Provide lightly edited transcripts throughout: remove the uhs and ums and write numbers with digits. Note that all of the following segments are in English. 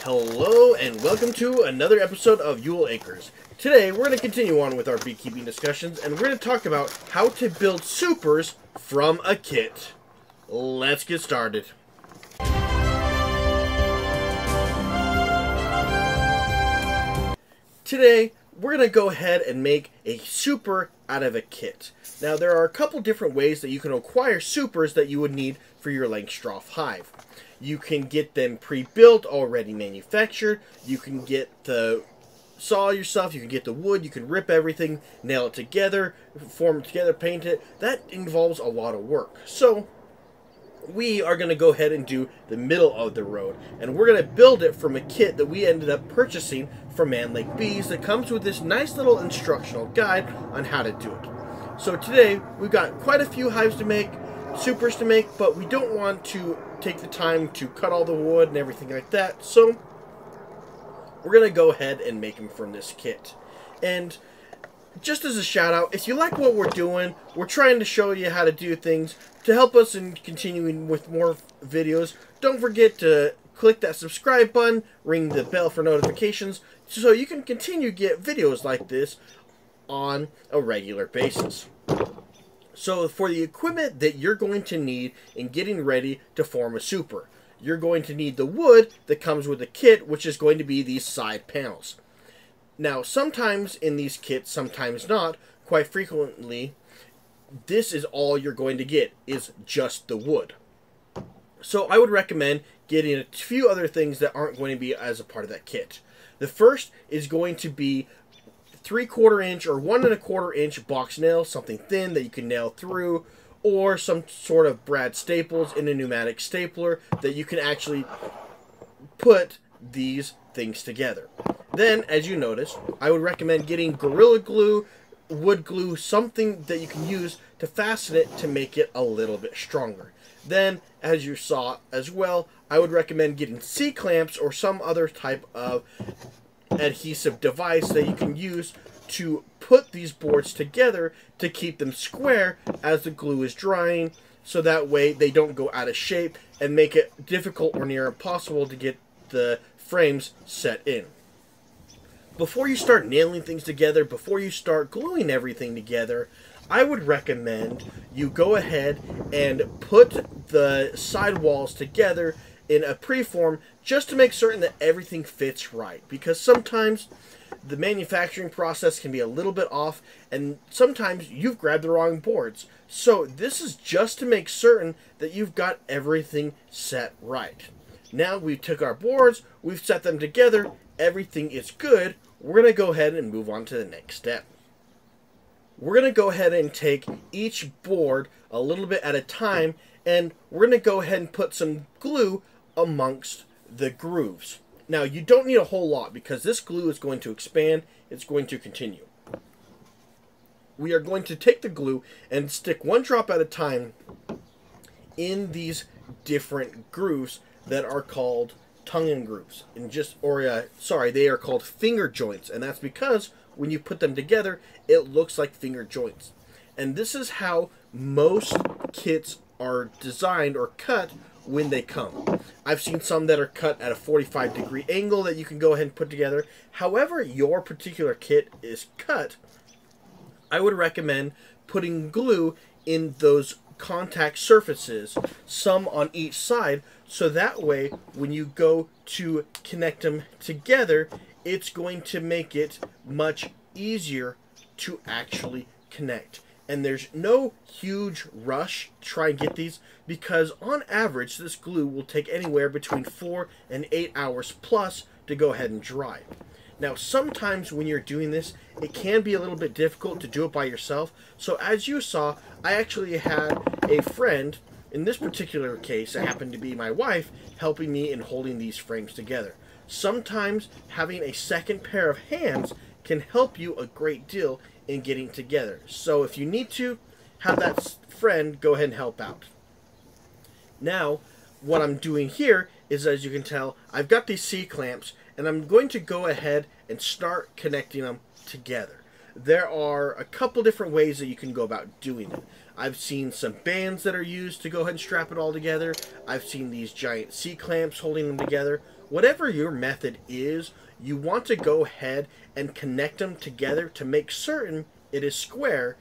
Hello and welcome to another episode of Ewell Acres. Today we're going to continue on with our beekeeping discussions and we're going to talk about how to build supers from a kit. Let's get started. Today we're going to go ahead and make a super out of a kit. Now there are a couple different ways that you can acquire supers that you would need for your Langstroth hive. You can get them pre-built, already manufactured. You can get the saw yourself. You can get the wood. You can rip everything, nail it together, form it together, paint it. That involves a lot of work. So we are going to go ahead and do the middle of the road. And we're going to build it from a kit that we ended up purchasing from Man Lake Bees that comes with this nice little instructional guide on how to do it. So today we've got quite a few hives to make, supers to make, but we don't want to take the time to cut all the wood and everything like that, so we're going to go ahead and make them from this kit. And just as a shout out, if you like what we're doing, we're trying to show you how to do things to help us in continuing with more videos. Don't forget to click that subscribe button, ring the bell for notifications, so you can continue to get videos like this on a regular basis. So for the equipment that you're going to need in getting ready to form a super, you're going to need the wood that comes with the kit, which is going to be these side panels. Now, sometimes in these kits, sometimes not, quite frequently, this is all you're going to get, is just the wood. So I would recommend getting a few other things that aren't going to be as a part of that kit. The first is going to be 3/4 inch or 1 1/4 inch box nails, something thin that you can nail through, or some sort of brad staples in a pneumatic stapler that you can actually put these things together. Then, as you notice, I would recommend getting Gorilla Glue, wood glue, something that you can use to fasten it to make it a little bit stronger. Then, as you saw as well, I would recommend getting C-clamps or some other type of adhesive device that you can use to put these boards together to keep them square as the glue is drying, so that way they don't go out of shape and make it difficult or near impossible to get the frames set in. Before you start nailing things together, before you start gluing everything together, I would recommend you go ahead and put the side walls together in a preform just to make certain that everything fits right, because sometimes the manufacturing process can be a little bit off and sometimes you've grabbed the wrong boards. So this is just to make certain that you've got everything set right. Now we took our boards, we've set them together, everything is good. We're going to go ahead and move on to the next step. We're going to go ahead and take each board a little bit at a time, and we're going to go ahead and put some glue amongst the grooves. Now, you don't need a whole lot because this glue is going to expand. It's going to continue. We are going to take the glue and stick one drop at a time in these different grooves that are called tongue grooves. They are called finger joints, and that's because when you put them together, it looks like finger joints. And this is how most kits are designed or cut when they come. I've seen some that are cut at a 45-degree angle that you can go ahead and put together. However your particular kit is cut, I would recommend putting glue in those contact surfaces, some on each side, so that way when you go to connect them together, it's going to make it much easier to actually connect. And there's no huge rush to try and get these, because on average this glue will take anywhere between 4 and 8 hours plus to go ahead and dry. Now sometimes when you're doing this, it can be a little bit difficult to do it by yourself. So as you saw, I actually had a friend, in this particular case it happened to be my wife, helping me in holding these frames together. Sometimes having a second pair of hands can help you a great deal in getting together. So if you need to, have that friend go ahead and help out. Now, what I'm doing here is, as you can tell, I've got these C-clamps, and I'm going to go ahead and start connecting them together. there are a couple different ways that you can go about doing it. I've seen some bands that are used to go ahead and strap it all together. I've seen these giant C-clamps holding them together. Whatever your method is, you want to go ahead and connect them together to make certain it is square.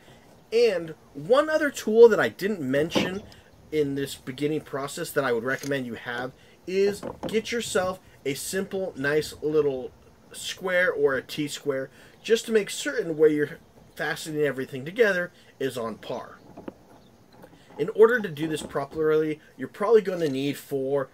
And one other tool that I didn't mention in this beginning process that I would recommend you have is get yourself a simple, nice little square or a T-square, just to make certain where you're fastening everything together is on par. In order to do this properly, you're probably going to need 4-6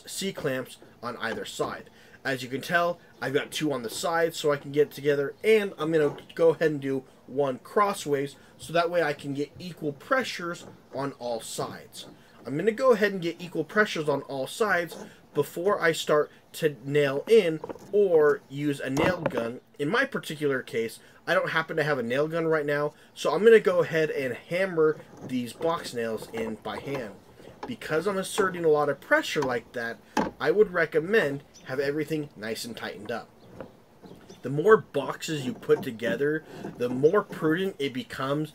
C-clamps on either side. As you can tell, I've got 2 on the side so I can get it together, and I'm going to go ahead and do 1 crossways so that way I can get equal pressures on all sides. I'm going to go ahead and get equal pressures on all sides before I start to nail in or use a nail gun. In my particular case, I don't happen to have a nail gun right now, so I'm going to go ahead and hammer these box nails in by hand. Because I'm asserting a lot of pressure like that, I would recommend have everything nice and tightened up. The more boxes you put together, the more prudent it becomes,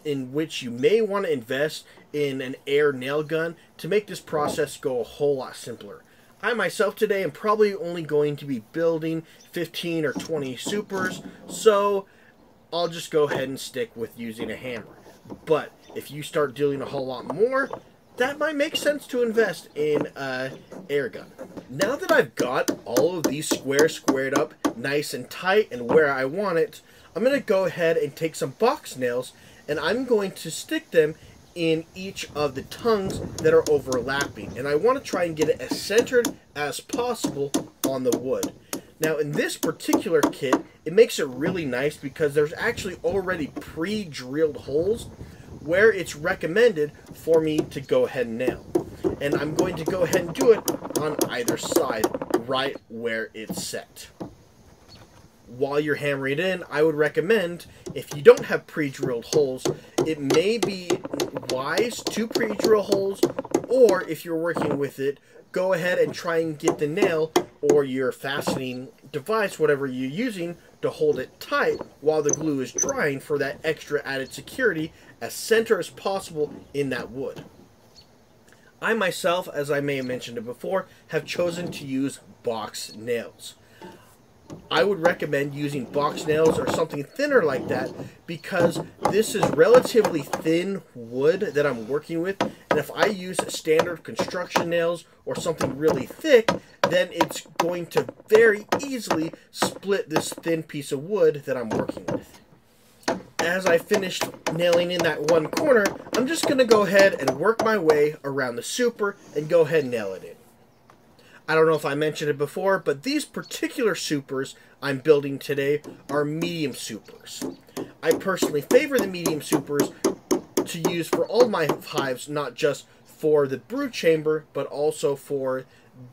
in which you may want to invest in an air nail gun to make this process go a whole lot simpler. I myself today am probably only going to be building 15 or 20 supers, so I'll just go ahead and stick with using a hammer. But if you start doing a whole lot more, that might make sense to invest in an air gun. Now that I've got all of these squares squared up nice and tight and where I want it, I'm going to go ahead and take some box nails and I'm going to stick them in each of the tongues that are overlapping. And I want to try and get it as centered as possible on the wood. Now in this particular kit, it makes it really nice because there's actually already pre-drilled holes where it's recommended for me to go ahead and nail. And I'm going to go ahead and do it on either side, right where it's set. While you're hammering it in, I would recommend, if you don't have pre-drilled holes, it may be wise to pre-drill holes, or if you're working with it, go ahead and try and get the nail or your fastening device, whatever you're using, to hold it tight while the glue is drying for that extra added security as center as possible in that wood. I myself, as I may have mentioned it before, have chosen to use box nails. I would recommend using box nails or something thinner like that because this is relatively thin wood that I'm working with, and if I use standard construction nails or something really thick, then it's going to very easily split this thin piece of wood that I'm working with. As I finished nailing in that one corner, I'm just going to go ahead and work my way around the super and go ahead and nail it in. I don't know if I mentioned it before, but these particular supers I'm building today are medium supers. I personally favor the medium supers to use for all my hives, not just for the brood chamber, but also for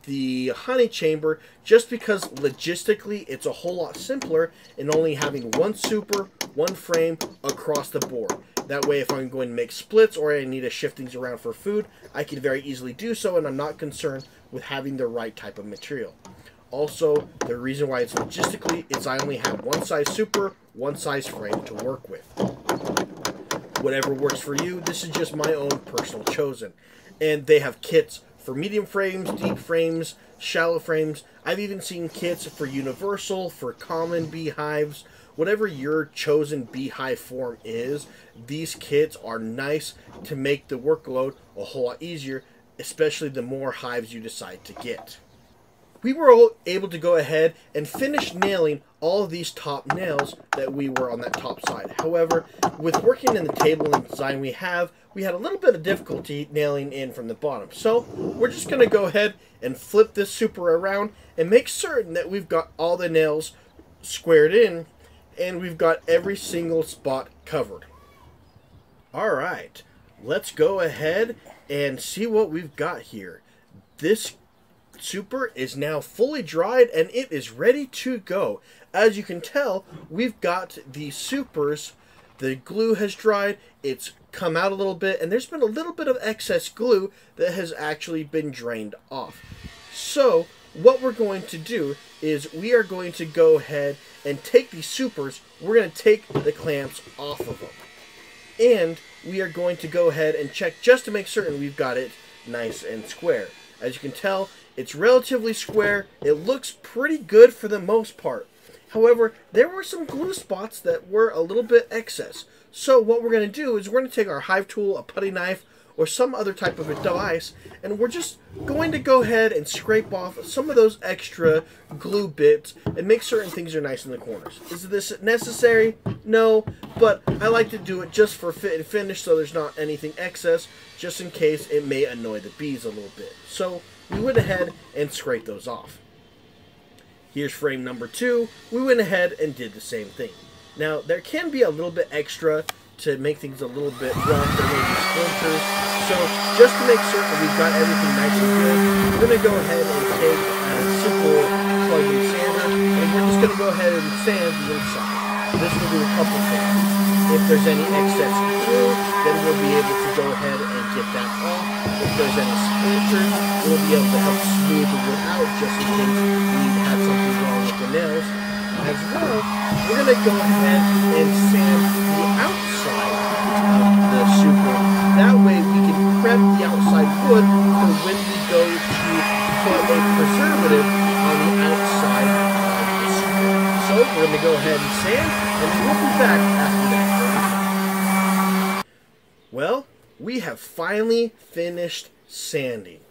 the honey chamber, just because logistically it's a whole lot simpler in only having one super, one frame across the board. That way, if I'm going to make splits or I need to shift things around for food, I can very easily do so, and I'm not concerned with having the right type of material. Also, the reason why it's logistically is I only have one size super, one size frame to work with. Whatever works for you, this is just my own personal chosen. And they have kits for medium frames, deep frames, shallow frames. I've even seen kits for universal, for common beehives. Whatever your chosen beehive form is, these kits are nice to make the workload a whole lot easier, especially the more hives you decide to get. We were able to go ahead and finish nailing all of these top nails that we were on that top side. However, with working in the table and design we had a little bit of difficulty nailing in from the bottom. So we're just going to go ahead and flip this super around and make certain that we've got all the nails squared in and we've got every single spot covered. Alright, let's go ahead and see what we've got here. This super is now fully dried and it is ready to go. As you can tell, we've got the supers, the glue has dried, it's come out a little bit, and there's been a little bit of excess glue that has actually been drained off. So what we're going to do is we are going to go ahead and take these supers, we're going to take the clamps off of them. And we are going to go ahead and check just to make certain we've got it nice and square. As you can tell, it's relatively square. It looks pretty good for the most part. However, there were some glue spots that were a little bit excess. So what we're going to do is we're going to take our hive tool, a putty knife, or some other type of a device, and we're just going to go ahead and scrape off some of those extra glue bits and make certain things are nice in the corners. Is this necessary? No, but I like to do it just for fit and finish so there's not anything excess, just in case it may annoy the bees a little bit. So we went ahead and scraped those off. Here's frame number 2. We went ahead and did the same thing. Now, there can be a little bit extra to make things a little bit rough. There may be splinters. So, just to make certain we've got everything nice and good, we're going to go ahead and take a simple plug-in sander, and we're just going to go ahead and sand the inside. This will do a couple things. If there's any excess glue, then we'll be able to go ahead and get that off. If there's any splinters, we'll be able to help smooth the wood out just in case we had something wrong with the nails. As well, we're going to go ahead and sand the outside of the super. That way we can prep the outside wood for when we go to put a preservative on the outside of the super. So we're going to go ahead and sand, and we'll be back after that. Well, we have finally finished sanding.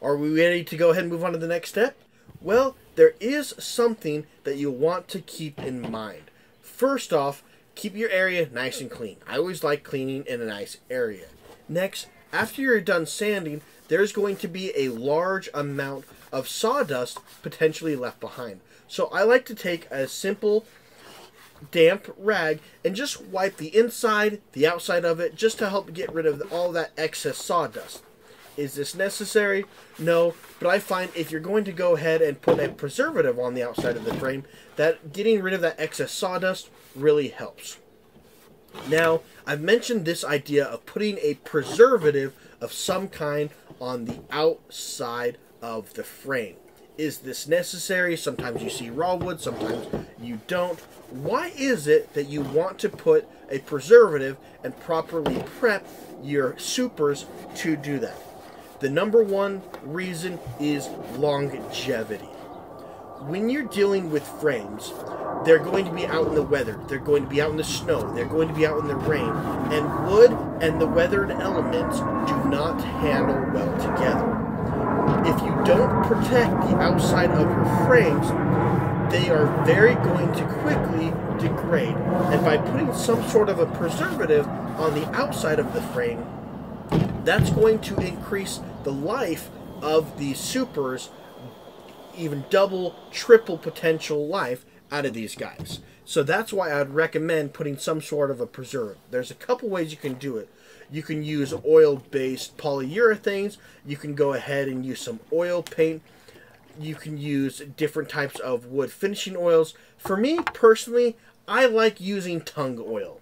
Are we ready to go ahead and move on to the next step? Well, there is something that you want to keep in mind. First off, keep your area nice and clean. I always like cleaning in a nice area. Next, after you're done sanding, there's going to be a large amount of sawdust potentially left behind. So I like to take a simple damp rag and just wipe the inside, the outside of it, just to help get rid of all that excess sawdust. Is this necessary? No, but I find if you're going to go ahead and put a preservative on the outside of the frame, that getting rid of that excess sawdust really helps. Now, I've mentioned this idea of putting a preservative of some kind on the outside of the frame. Is this necessary? Sometimes you see raw wood, sometimes you don't. Why is it that you want to put a preservative and properly prep your supers to do that? The number one reason is longevity. When you're dealing with frames, they're going to be out in the weather, they're going to be out in the snow, they're going to be out in the rain, and wood and the weathered elements do not handle well together. If you don't protect the outside of your frames, they are very going to quickly degrade. And by putting some sort of a preservative on the outside of the frame, that's going to increase the life of these supers, even double, triple potential life out of these guys. So that's why I'd recommend putting some sort of a preservative. There's a couple ways you can do it. You can use oil-based polyurethanes. You can go ahead and use some oil paint. You can use different types of wood finishing oils. For me, personally, I like using tung oil.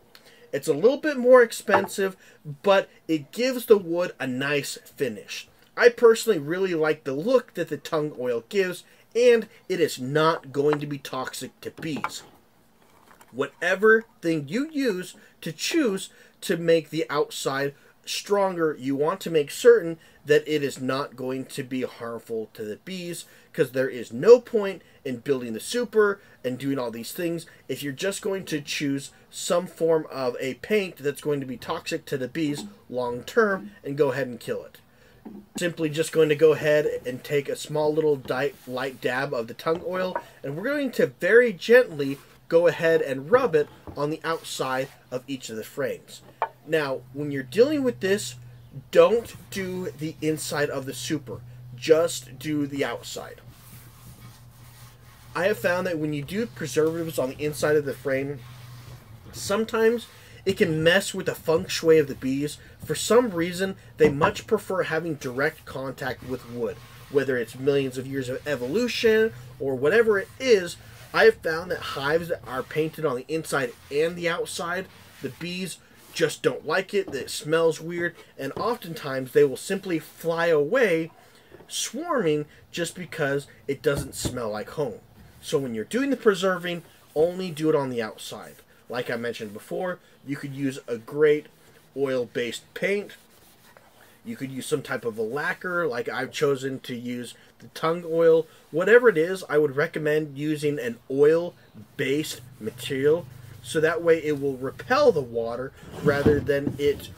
It's a little bit more expensive, but it gives the wood a nice finish. I personally really like the look that the tung oil gives, and it is not going to be toxic to bees. Whatever thing you use to choose to make the outside stronger, you want to make certain that it is not going to be harmful to the bees, because there is no point in building the super and doing all these things if you're just going to choose some form of a paint that's going to be toxic to the bees long term and go ahead and kill it. Simply just going to go ahead and take a small little light dab of the tung oil, and we're going to very gently go ahead and rub it on the outside of each of the frames. Now, when you're dealing with this, don't do the inside of the super. Just do the outside. I have found that when you do preservatives on the inside of the frame, sometimes it can mess with the feng shui of the bees. For some reason, they much prefer having direct contact with wood. Whether it's millions of years of evolution or whatever it is, I have found that hives that are painted on the inside and the outside, the bees just don't like it, that it smells weird, and oftentimes they will simply fly away swarming just because it doesn't smell like home. So when you're doing the preserving, only do it on the outside. Like I mentioned before, you could use a great oil-based paint. You could use some type of a lacquer, like I've chosen to use the tung oil. Whatever it is, I would recommend using an oil-based material, so that way it will repel the water rather than it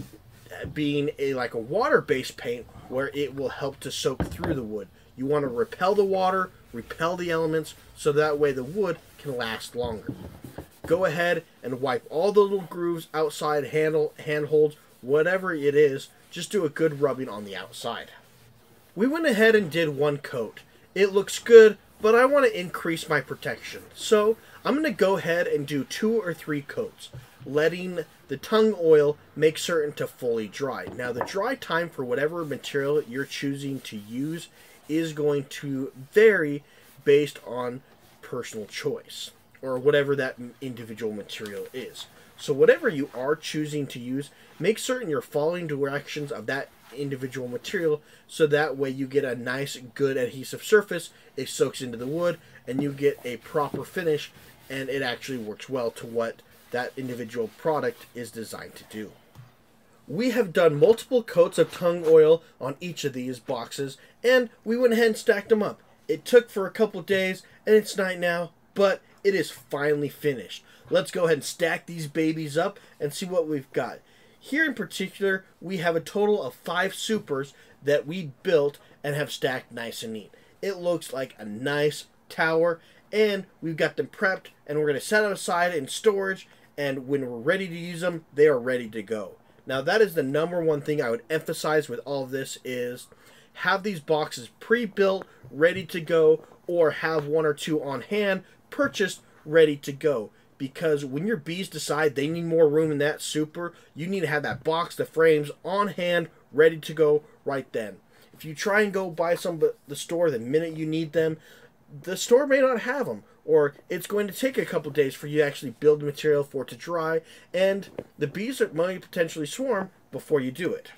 being like a water-based paint where it will help to soak through the wood. You want to repel the water, repel the elements, so that way the wood can last longer. Go ahead and wipe all the little grooves outside, handholds, whatever it is. Just do a good rubbing on the outside. We went ahead and did one coat. It looks good, but I want to increase my protection. So I'm going to go ahead and do 2 or 3 coats, letting the tung oil make certain to fully dry. Now the dry time for whatever material you're choosing to use is going to vary based on personal choice, or whatever that individual material is. So whatever you are choosing to use, make certain you're following directions of that individual material, so that way you get a nice, good adhesive surface, it soaks into the wood, and you get a proper finish, and it actually works well to what that individual product is designed to do. We have done multiple coats of tung oil on each of these boxes, and we went ahead and stacked them up. It took for a couple days, and it's night now, but it is finally finished. Let's go ahead and stack these babies up and see what we've got. Here in particular, we have a total of 5 supers that we built and have stacked nice and neat. It looks like a nice tower, and we've got them prepped, and we're going to set them aside in storage, and when we're ready to use them, they are ready to go. Now that is the #1 thing I would emphasize with all of this is have these boxes pre-built, ready to go, or have 1 or 2 on hand, purchased, ready to go. Because when your bees decide they need more room in that super, you need to have that box, the frames, on hand, ready to go right then. If you try and go buy some at the store the minute you need them, the store may not have them, or it's going to take a couple days for you to actually build the material for it to dry, and the bees might potentially swarm before you do it.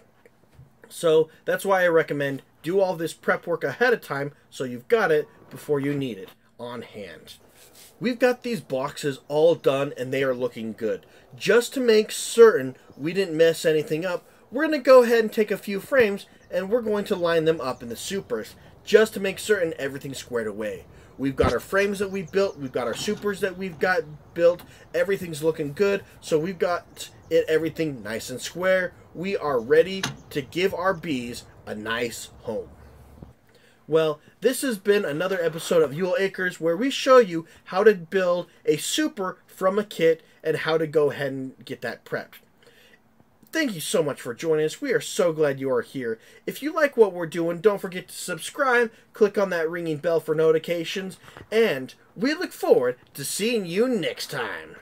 So that's why I recommend do all this prep work ahead of time so you've got it before you need it on hand. We've got these boxes all done and they are looking good. Just to make certain we didn't mess anything up, we're going to go ahead and take a few frames and we're going to line them up in the supers just to make certain everything's squared away. We've got our frames that we built, we've got our supers that we've got built, everything's looking good, so we've got everything nice and square. We are ready to give our bees a nice home. Well, this has been another episode of Ewell Acres where we show you how to build a super from a kit and how to go ahead and get that prepped. Thank you so much for joining us. We are so glad you are here. If you like what we're doing, don't forget to subscribe, click on that ringing bell for notifications, and we look forward to seeing you next time.